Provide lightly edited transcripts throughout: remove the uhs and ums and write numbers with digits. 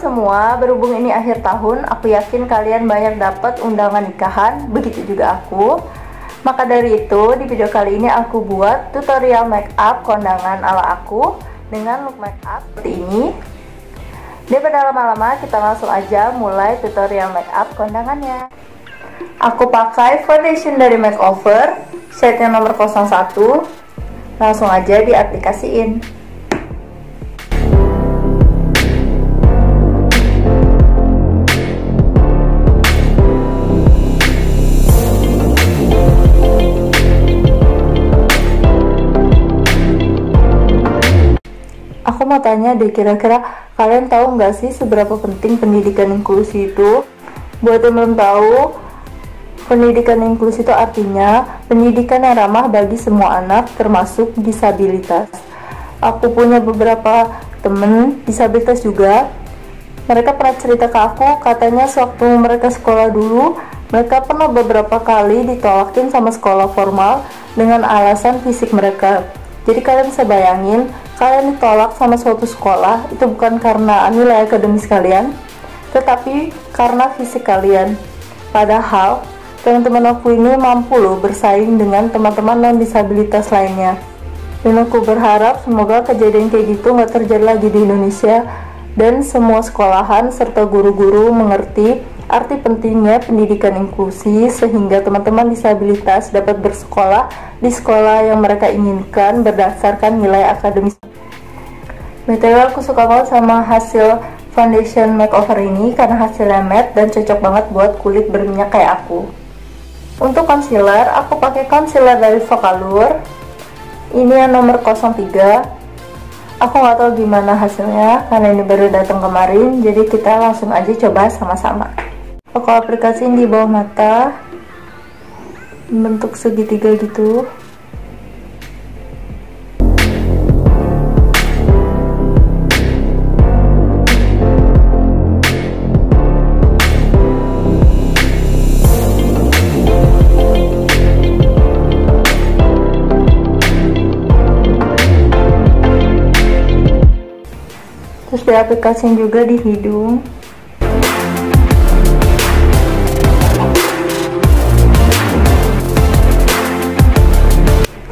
semua, berhubung ini akhir tahun, aku yakin kalian banyak dapat undangan nikahan, begitu juga aku. Maka dari itu, di video kali ini aku buat tutorial make up kondangan ala aku dengan look make up seperti ini. Daripada lama-lama, kita langsung aja mulai tutorial make up kondangannya. Aku pakai foundation dari Makeover, shade yang nomor 01. Langsung aja diaplikasiin. Aku mau tanya deh, kira-kira kalian tahu nggak sih seberapa penting pendidikan inklusi itu? Buat yang belum tahu, pendidikan inklusi itu artinya pendidikan yang ramah bagi semua anak, termasuk disabilitas. Aku punya beberapa temen disabilitas juga. Mereka pernah cerita ke aku, katanya sewaktu mereka sekolah dulu, mereka pernah beberapa kali ditolakin sama sekolah formal dengan alasan fisik mereka. Jadi kalian bisa bayangin, kalian ditolak sama suatu sekolah itu bukan karena nilai akademis kalian, tetapi karena fisik kalian. Padahal teman-teman aku ini mampu loh bersaing dengan teman-teman non disabilitas lainnya. Dan aku berharap semoga kejadian kayak gitu nggak terjadi lagi di Indonesia, dan semua sekolahan serta guru-guru mengerti arti pentingnya pendidikan inklusi sehingga teman-teman disabilitas dapat bersekolah di sekolah yang mereka inginkan berdasarkan nilai akademis. BTW aku suka banget sama hasil foundation makeover ini karena hasilnya matte dan cocok banget buat kulit berminyak kayak aku. Untuk concealer, aku pakai concealer dari Focallure. Ini yang nomor 03. Aku nggak tahu gimana hasilnya karena ini baru datang kemarin, jadi kita langsung aja coba sama-sama. Aku aplikasiin di bawah mata bentuk segitiga gitu. Terus diaplikasiin juga di hidung.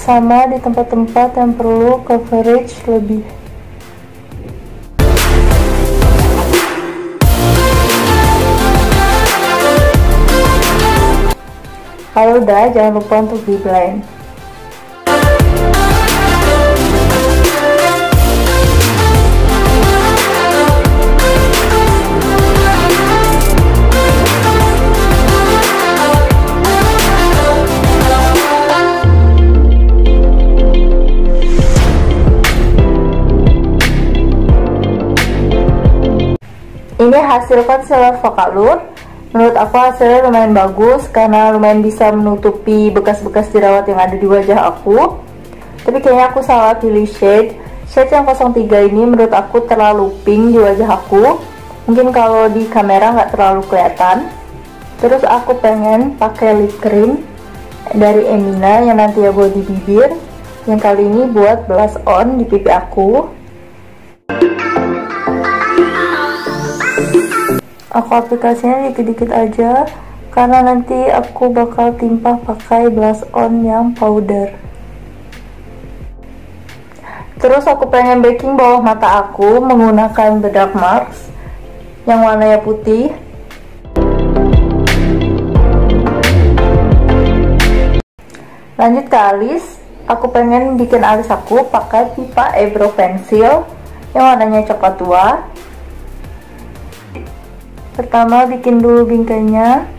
Sama di tempat-tempat yang perlu coverage lebih. Kalau udah, jangan lupa untuk di blend. Ini hasil concealer Focallure. Menurut aku hasilnya lumayan bagus karena lumayan bisa menutupi bekas-bekas jerawat yang ada di wajah aku. Tapi kayaknya aku salah pilih shade. Shade yang 03 ini menurut aku terlalu pink di wajah aku. Mungkin kalau di kamera nggak terlalu kelihatan. Terus aku pengen pakai lip cream dari Emina yang nanti ya buat di bibir. Yang kali ini buat blush on di pipi aku. Aku aplikasinya dikit-dikit aja karena nanti aku bakal timpah pakai blush on yang powder. Terus aku pengen baking bawah mata aku menggunakan bedak marks yang warnanya putih. Lanjut ke alis, aku pengen bikin alis aku pakai pipa eyebrow pencil yang warnanya coklat tua. Pertama bikin dulu bingkainya.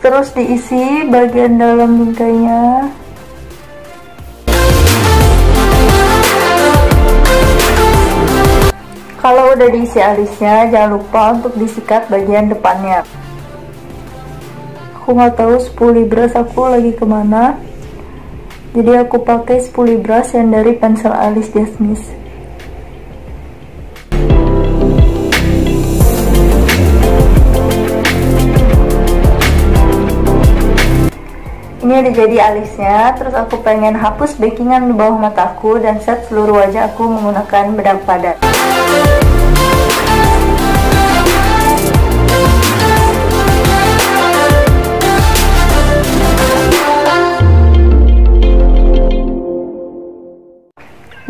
Terus diisi bagian dalam bingkainya. Kalau udah diisi alisnya, jangan lupa untuk disikat bagian depannya. Aku nggak tahu spoolie brush aku lagi kemana, jadi aku pakai spoolie brush yang dari pensel alis Jasmine. Ini udah jadi alisnya. Terus aku pengen hapus bakingan di bawah mataku dan set seluruh wajah aku menggunakan bedak padat.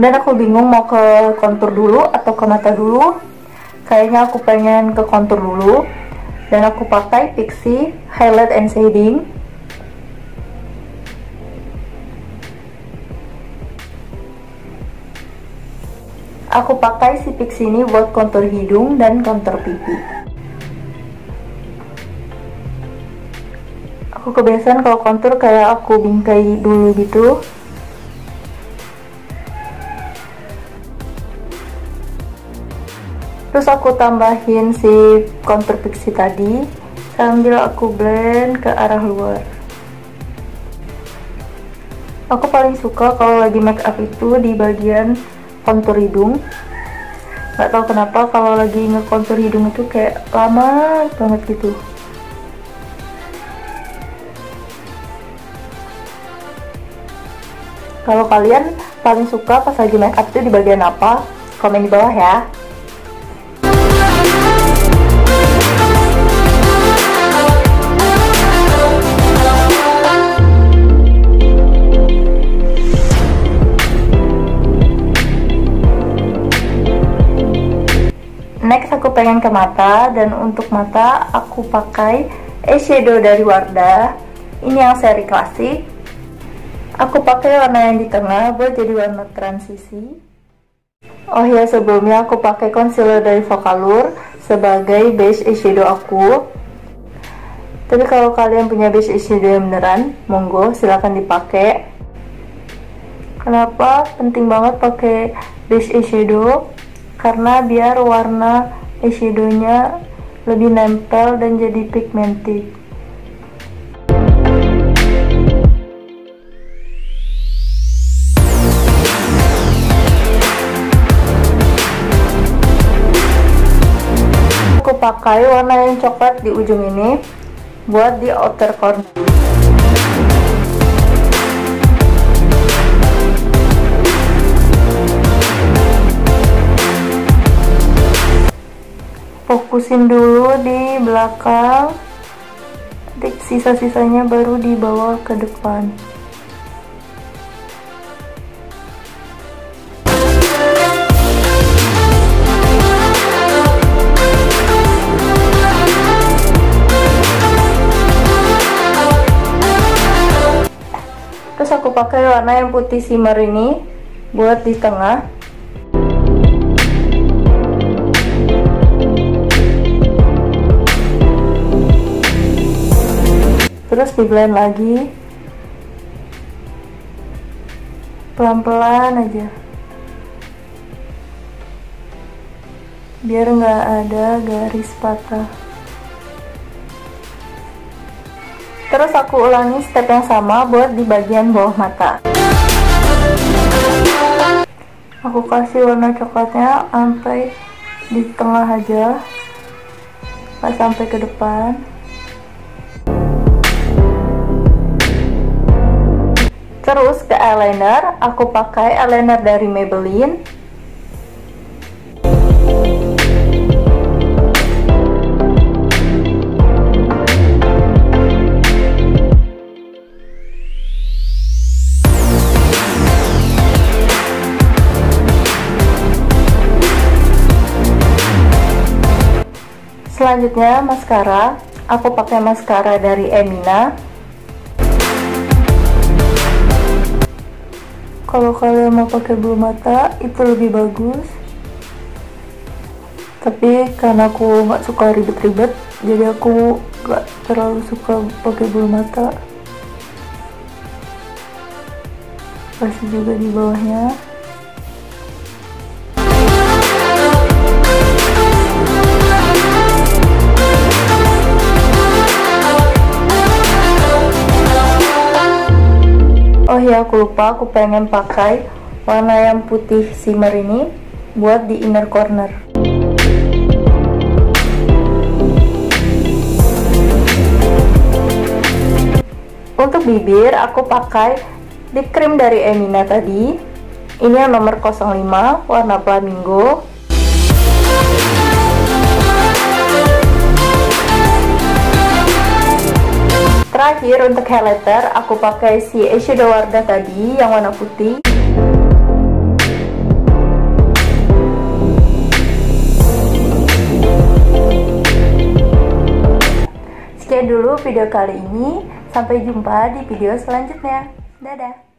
Dan aku bingung mau ke kontur dulu atau ke mata dulu. Kayaknya aku pengen ke kontur dulu. Dan aku pakai Pixi Highlight and Shading. Aku pakai si Pixi ini buat kontur hidung dan kontur pipi. Aku kebiasaan kalau kontur kayak aku bingkai dulu gitu. Terus aku tambahin si kontur Pixi tadi sambil aku blend ke arah luar. Aku paling suka kalau lagi make up itu di bagian kontur hidung. Gak tau kenapa kalau lagi ngekontur hidung itu kayak lama banget gitu. Kalau kalian paling suka pas lagi make up itu di bagian apa? Komen di bawah ya. Next aku pengen ke mata, dan untuk mata aku pakai eyeshadow dari Wardah. Ini yang seri klasik. Aku pakai warna yang di tengah buat jadi warna transisi. Oh ya, sebelumnya aku pakai concealer dari Vocalour sebagai base eyeshadow aku. Tapi kalau kalian punya base eyeshadow yang beneran, monggo silahkan dipakai. Kenapa penting banget pakai base eyeshadow? Karena biar warna eyeshadownya lebih nempel dan jadi pigmented. Aku pakai warna yang coklat di ujung ini buat di outer corner. Fokusin dulu di belakang, sisa-sisanya baru dibawa ke depan. Terus aku pakai warna yang putih shimmer ini buat di tengah. Terus di blend lagi pelan-pelan aja biar nggak ada garis patah. Terus aku ulangi step yang sama buat di bagian bawah mata. Aku kasih warna coklatnya sampai di tengah aja, nggak sampai ke depan. Terus ke eyeliner, aku pakai eyeliner dari Maybelline. Selanjutnya maskara, aku pakai maskara dari Emina. Kalau kalian mau pakai bulu mata itu lebih bagus, tapi karena aku nggak suka ribet-ribet, jadi aku nggak terlalu suka pakai bulu mata. Kasih juga di bawahnya. Oh ya, aku lupa, aku pengen pakai warna yang putih shimmer ini buat di inner corner. Untuk bibir aku pakai lip cream dari Emina tadi. Ini yang nomor 05 warna flamingo. Terakhir untuk highlighter aku pakai si eyeshadow Wardah tadi yang warna putih. Sekian dulu video kali ini. Sampai jumpa di video selanjutnya. Dadah.